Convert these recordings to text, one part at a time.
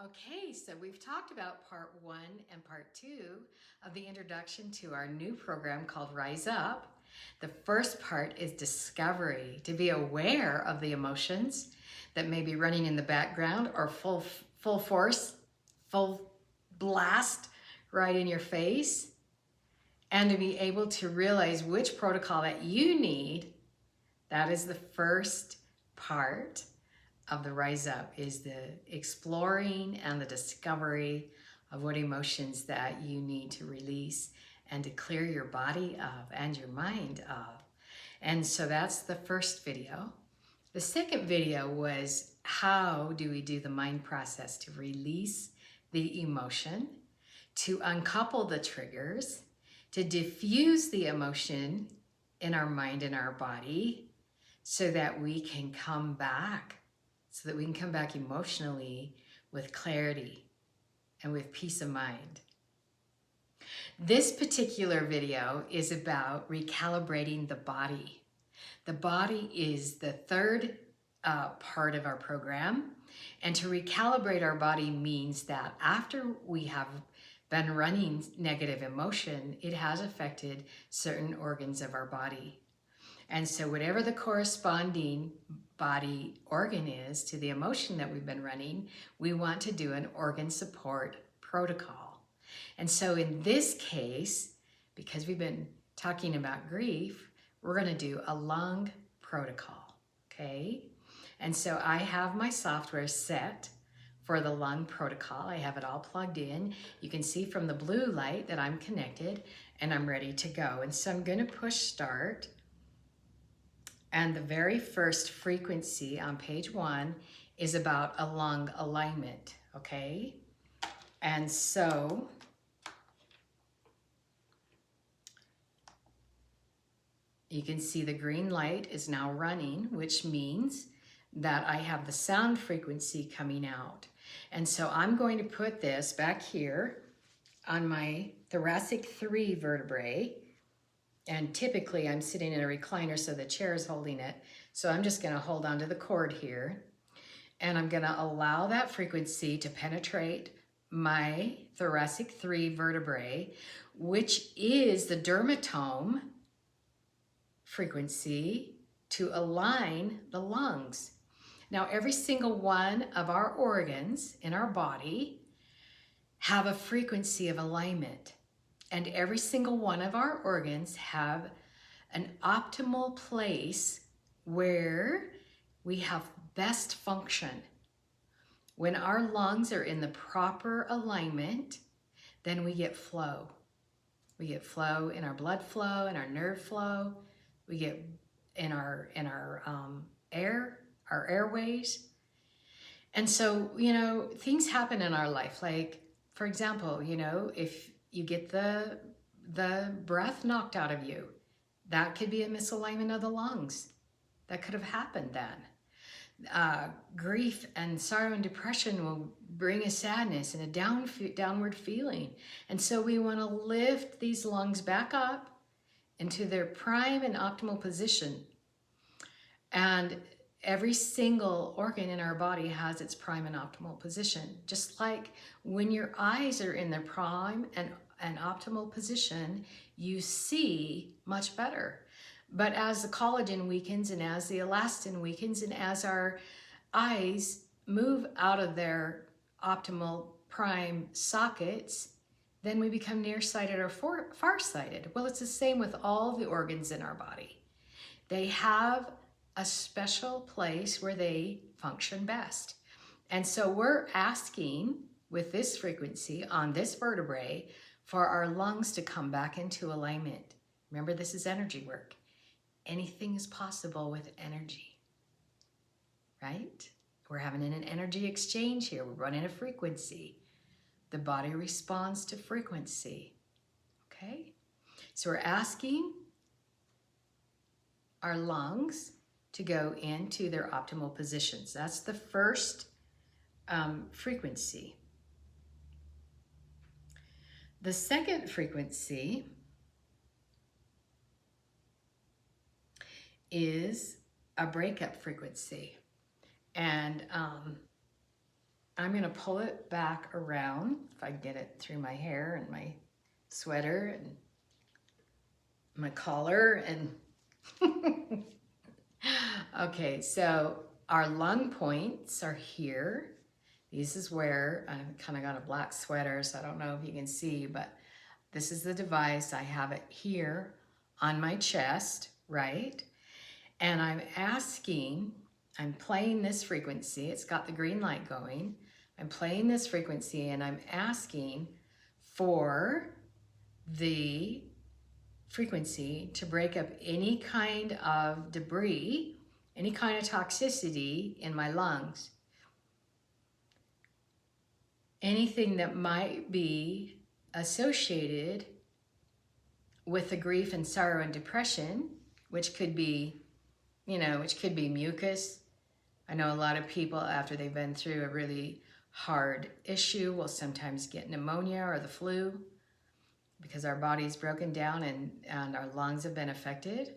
Okay, so we've talked about part 1 and part 2 of the introduction to our new program called Rise Up. The first part is discovery, to be aware of the emotions that may be running in the background or full force, full blast right in your face, and to be able to realize which protocol that you need. That is the first part of the Rise Up, is the exploring and the discovery of what emotions that you need to release and to clear your body of and your mind of. And so that's the first video. The second video was how do we do the mind process to release the emotion, to uncouple the triggers, to diffuse the emotion in our mind and our body so that we can come back emotionally with clarity and with peace of mind. This particular video is about recalibrating the body. The body is the third part of our program, and to recalibrate our body means that after we have been running negative emotion, it has affected certain organs of our body. And so whatever the corresponding body organ is to the emotion that we've been running, we want to do an organ support protocol. And so in this case, because we've been talking about grief, we're going to do a lung protocol, okay? And so I have my software set for the lung protocol. I have it all plugged in. You can see from the blue light that I'm connected and I'm ready to go. And so I'm going to push start. And the very first frequency on page 1 is about a lung alignment, okay? And so you can see the green light is now running, which means that I have the sound frequency coming out. And so I'm going to put this back here on my thoracic 3 vertebrae. And typically I'm sitting in a recliner, so the chair is holding it. So I'm just going to hold on to the cord here. And I'm going to allow that frequency to penetrate my thoracic 3 vertebrae, which is the dermatome frequency, to align the lungs. Now, every single one of our organs in our body have a frequency of alignment. And every single one of our organs have an optimal place where we have best function. When our lungs are in the proper alignment, then we get flow. We get flow in our blood flow, in our nerve flow. We get in our airways. And so, things happen in our life. Like, for example, if you get the breath knocked out of you, that could be a misalignment of the lungs. That could have happened then. Grief and sorrow and depression will bring a sadness and a downward feeling. And so we want to lift these lungs back up into their prime and optimal position. And every single organ in our body has its prime and optimal position. Just like when your eyes are in their prime and optimal position, you see much better. But as the collagen weakens and as the elastin weakens and as our eyes move out of their optimal prime sockets, then we become nearsighted or farsighted. Well, it's the same with all the organs in our body. They have a special place where they function best. And so we're asking with this frequency on this vertebrae for our lungs to come back into alignment. Remember, this is energy work. Anything is possible with energy, right? We're having an energy exchange here. We're running a frequency. The body responds to frequency, okay? So we're asking our lungs to go into their optimal positions. That's the first frequency. The second frequency is a breakup frequency. And I'm going to pull it back around, if I can get it through my hair and my sweater and my collar. And okay, so our lung points are here. This is where I kind of got a black sweater, so I don't know if you can see, but this is the device. I have it here on my chest, right? And I'm playing this frequency. It's got the green light going. I'm playing this frequency and I'm asking for the frequency to break up any kind of debris, any kind of toxicity in my lungs. Anything that might be associated with the grief and sorrow and depression, which could be, which could be mucus. I know a lot of people, after they've been through a really hard issue, will sometimes get pneumonia or the flu because our body's broken down and our lungs have been affected.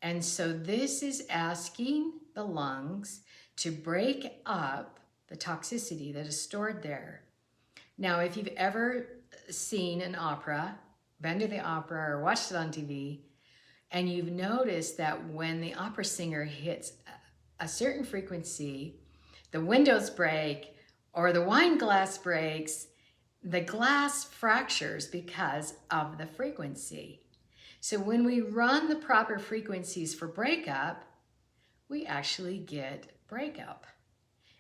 And so this is asking the lungs to break up the toxicity that is stored there. Now, if you've ever seen an opera, been to the opera or watched it on TV, and you've noticed that when the opera singer hits a certain frequency, the windows break or the wine glass breaks, the glass fractures because of the frequency. So when we run the proper frequencies for breakup, we actually get breakup.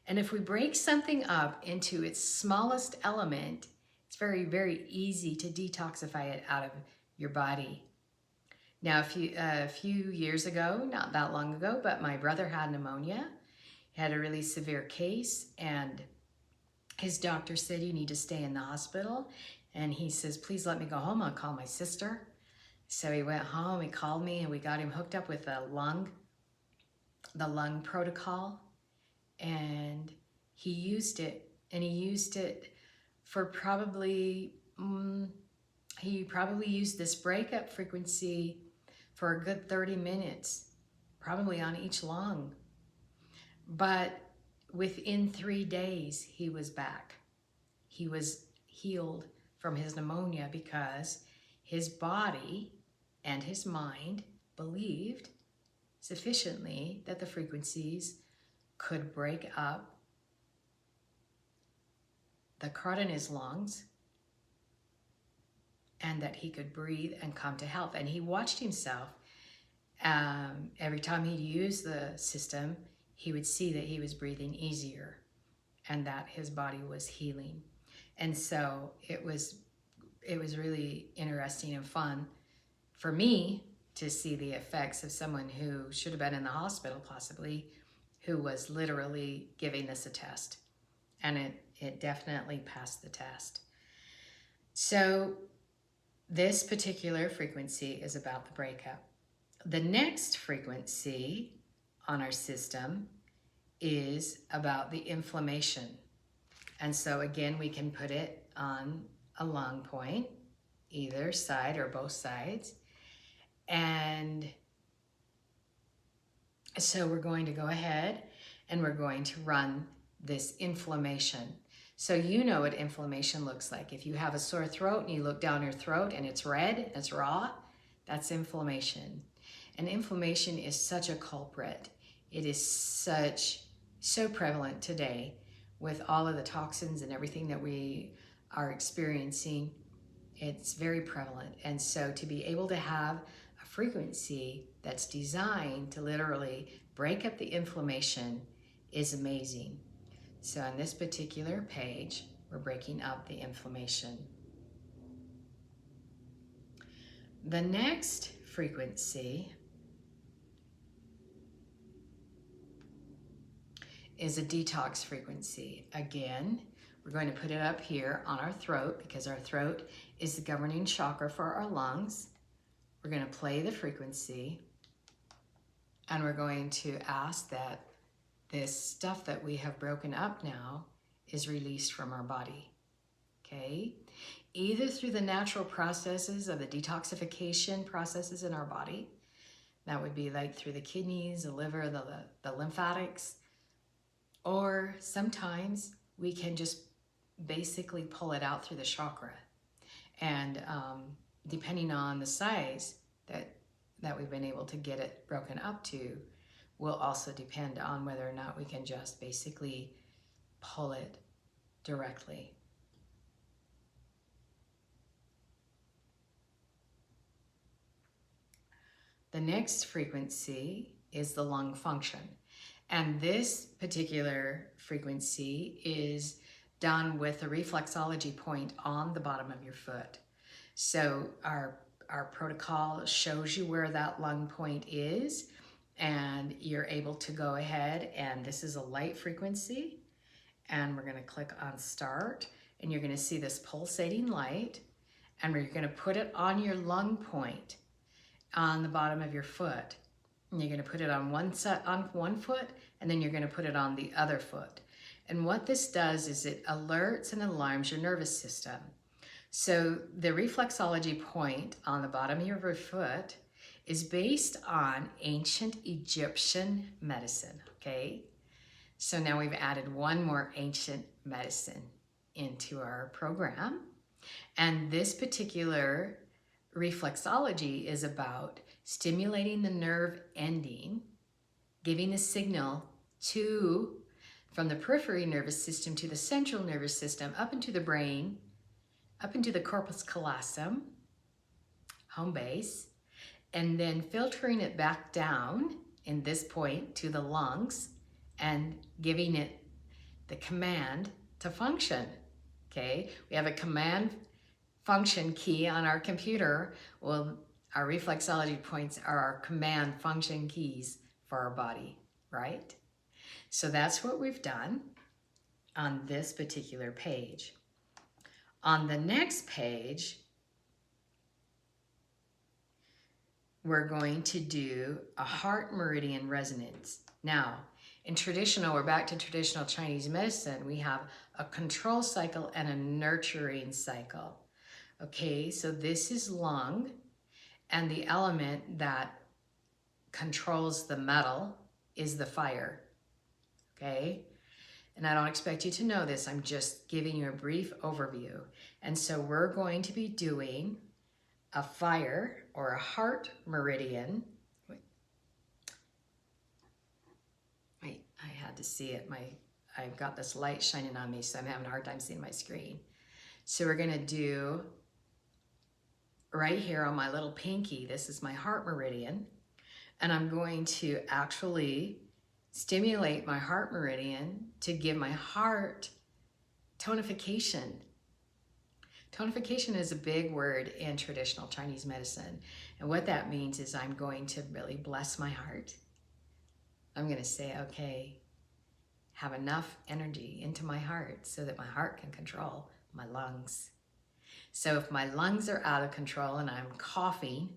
And if we break something up into its smallest element, it's very, very easy to detoxify it out of your body. Now, a few years ago, not that long ago, but my brother had pneumonia. He had a really severe case, and his doctor said, you need to stay in the hospital. And he says, please let me go home. I'll call my sister. So he went home, he called me, and we got him hooked up with the lung protocol. And he used it, and he used it for he probably used this breakup frequency for a good 30 minutes, probably on each lung. But within 3 days, he was back. He was healed from his pneumonia because his body and his mind believed sufficiently that the frequencies could break up the crud in his lungs and that he could breathe and come to health. And he watched himself. Every time he'd use the system, he would see that he was breathing easier and that his body was healing. And so it was really interesting and fun for me to see the effects of someone who should have been in the hospital possibly, who was literally giving this a test. And it definitely passed the test. So this particular frequency is about the breakup. The next frequency on our system is about the inflammation. And so again, we can put it on a lung point, either side or both sides. And so we're going to go ahead and we're going to run this inflammation. So you know what inflammation looks like. If you have a sore throat and you look down your throat and it's red, it's raw, that's inflammation. And inflammation is such a culprit. It is so prevalent today with all of the toxins and everything that we are experiencing. It's very prevalent. And so to be able to have a frequency that's designed to literally break up the inflammation is amazing. So on this particular page, we're breaking up the inflammation. The next frequency is a detox frequency. Again, we're going to put it up here on our throat because our throat is the governing chakra for our lungs. We're going to play the frequency and we're going to ask that this stuff that we have broken up now is released from our body, okay? Either through the natural processes of the detoxification processes in our body, that would be like through the kidneys, the liver, the lymphatics, or sometimes we can just basically pull it out through the chakra. And depending on the size that we've been able to get it broken up to, will also depend on whether or not we can just basically pull it directly. The next frequency is the lung function. And this particular frequency is done with a reflexology point on the bottom of your foot. So our protocol shows you where that lung point is, and you're able to go ahead, and this is a light frequency, and we're going to click on start, and you're going to see this pulsating light, and we're going to put it on your lung point on the bottom of your foot. And you're going to put it on one foot, and then you're going to put it on the other foot. And what this does is it alerts and alarms your nervous system. So the reflexology point on the bottom of your foot is based on ancient Egyptian medicine, okay? So now we've added one more ancient medicine into our program. And this particular reflexology is about stimulating the nerve ending, giving a signal from the periphery nervous system to the central nervous system, up into the brain, up into the corpus callosum, home base, and then filtering it back down in this point to the lungs and giving it the command to function, okay? We have a command function key on our computer. Well, our reflexology points are our command function keys for our body, right? So that's what we've done on this particular page. On the next page, we're going to do a heart meridian resonance. Now, we're back to traditional Chinese medicine. We have a control cycle and a nurturing cycle. Okay, so this is lung, and the element that controls the metal is the fire. Okay, and I don't expect you to know this. I'm just giving you a brief overview. And so we're going to be doing a fire or a heart meridian. Wait, I had to see it. I've got this light shining on me, so I'm having a hard time seeing my screen. So we're gonna do right here on my little pinky, this is my heart meridian, and I'm going to actually stimulate my heart meridian to give my heart tonification. Tonification is a big word in traditional Chinese medicine. And what that means is I'm going to really bless my heart. I'm going to say, okay, have enough energy into my heart so that my heart can control my lungs. So if my lungs are out of control and I'm coughing,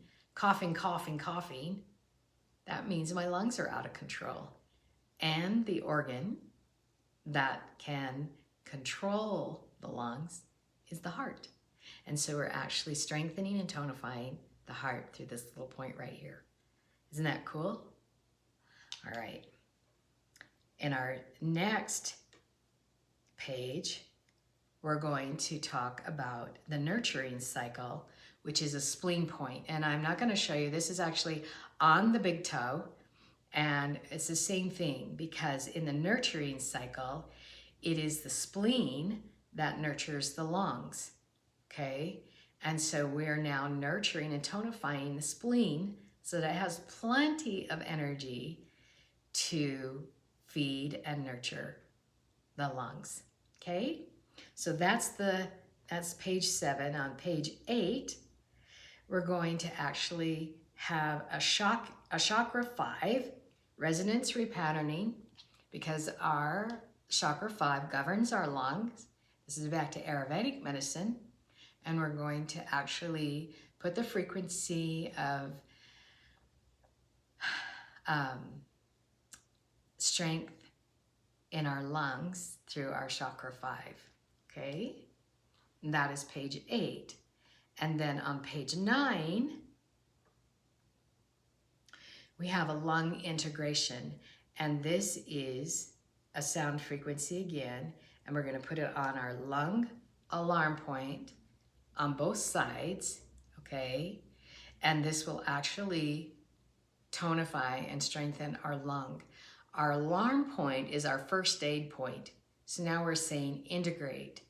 that means my lungs are out of control. And the organ that can control the lungs is the heart. And so we're actually strengthening and tonifying the heart through this little point right here. Isn't that cool? All right. In our next page, we're going to talk about the nurturing cycle, which is a spleen point. And I'm not going to show you. This is actually on the big toe. And it's the same thing, because in the nurturing cycle, it is the spleen that nurtures the lungs, okay? And so we're now nurturing and tonifying the spleen so that it has plenty of energy to feed and nurture the lungs, okay? So that's page 7. On page 8, we're going to actually have a chakra 5 resonance repatterning, because our chakra 5 governs our lungs. This is back to Ayurvedic medicine, and we're going to actually put the frequency of strength in our lungs through our chakra 5, okay? And that is page 8. And then on page 9, we have a lung integration, and this is a sound frequency again, and we're going to put it on our lung alarm point on both sides, okay? And this will actually tonify and strengthen our lung. Our alarm point is our first aid point. So now we're saying integrate.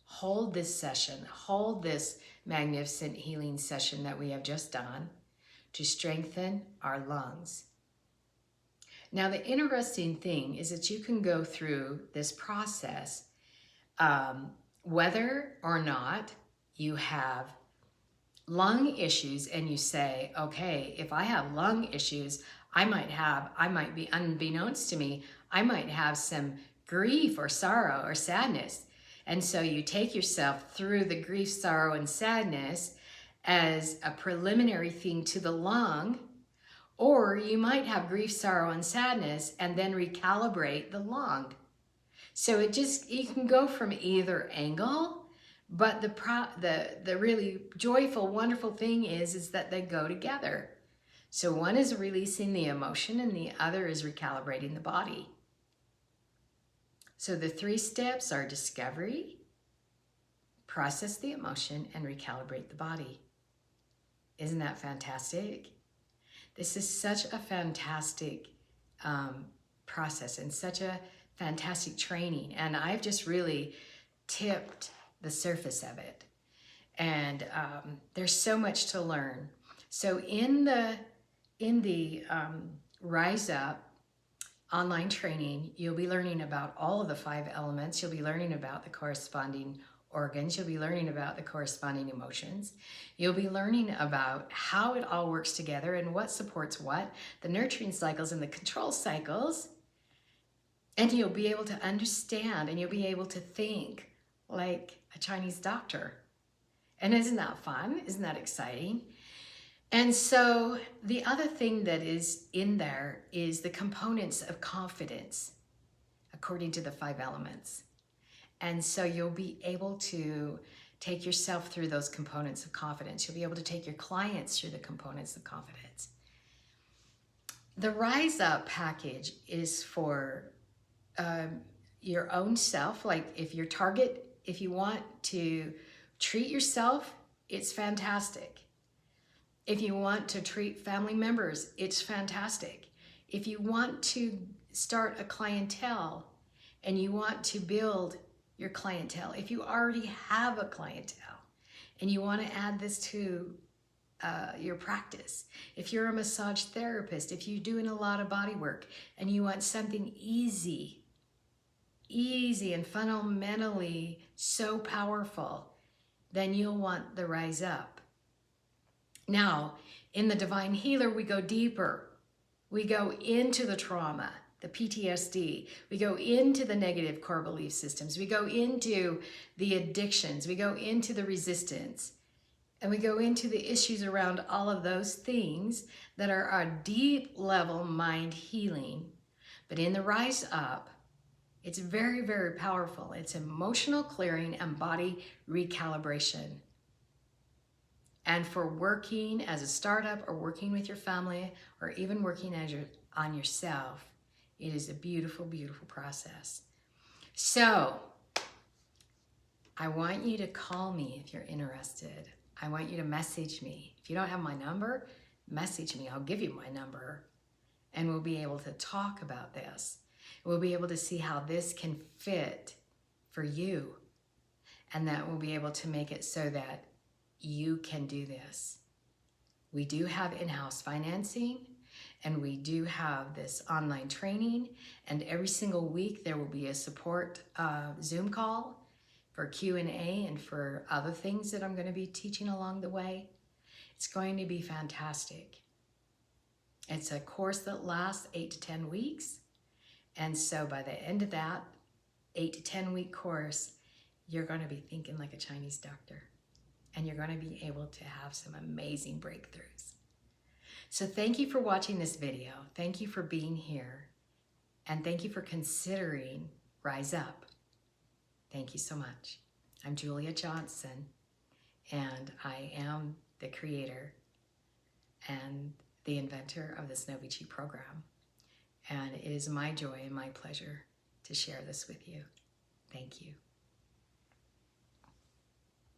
Hold this session, hold this magnificent healing session that we have just done to strengthen our lungs. Now, the interesting thing is that you can go through this process whether or not you have lung issues and you say, okay, if I have lung issues, I might be unbeknownst to me, I might have some grief or sorrow or sadness. And so you take yourself through the grief, sorrow, and sadness as a preliminary thing to the lung, or you might have grief, sorrow, and sadness and then recalibrate the lung. So you can go from either angle, but the really joyful, wonderful thing is that they go together. So one is releasing the emotion and the other is recalibrating the body. So the 3 steps are discovery, process the emotion, and recalibrate the body. Isn't that fantastic? This is such a fantastic process and such a fantastic training. And I've just really tipped the surface of it. And there's so much to learn. So in the Rise Up online training, you'll be learning about all of the 5 elements. You'll be learning about the corresponding organs. You'll be learning about the corresponding emotions. You'll be learning about how it all works together and what supports what, the nurturing cycles and the control cycles. And you'll be able to understand and you'll be able to think like a Chinese doctor. And isn't that fun? Isn't that exciting? And so the other thing that is in there is the components of confidence, according to the 5 elements. And so you'll be able to take yourself through those components of confidence. You'll be able to take your clients through the components of confidence. The Rise Up package is for your own self. Like if you want to treat yourself, it's fantastic. If you want to treat family members, it's fantastic. If you want to start a clientele and you want to build your clientele, if you already have a clientele and you want to add this to your practice, if you're a massage therapist, if you're doing a lot of body work and you want something easy and fundamentally so powerful, then you'll want the Rise Up. Now, in the Divine Healer, we go deeper. We go into the trauma, the PTSD. We go into the negative core belief systems. We go into the addictions. We go into the resistance. And we go into the issues around all of those things that are our deep level mind healing. But in the Rise Up, it's very, very powerful. It's emotional clearing and body recalibration. And for working as a startup or working with your family or even working on yourself, it is a beautiful, beautiful process. So I want you to call me if you're interested. I want you to message me. If you don't have my number, message me. I'll give you my number and we'll be able to talk about this. We'll be able to see how this can fit for you and that we'll be able to make it so that you can do this. We do have in-house financing and we do have this online training, and every single week there will be a support Zoom call for Q&A and for other things that I'm going to be teaching along the way. It's going to be fantastic. It's a course that lasts 8 to 10 weeks. And so by the end of that 8 to 10 week course, you're going to be thinking like a Chinese doctor. And you're going to be able to have some amazing breakthroughs. So thank you for watching this video. Thank you for being here. And thank you for considering Rise Up. Thank you so much. I'm Julia Johnson, and I am the creator and the inventor of this NoviChi program. And it is my joy and my pleasure to share this with you. Thank you.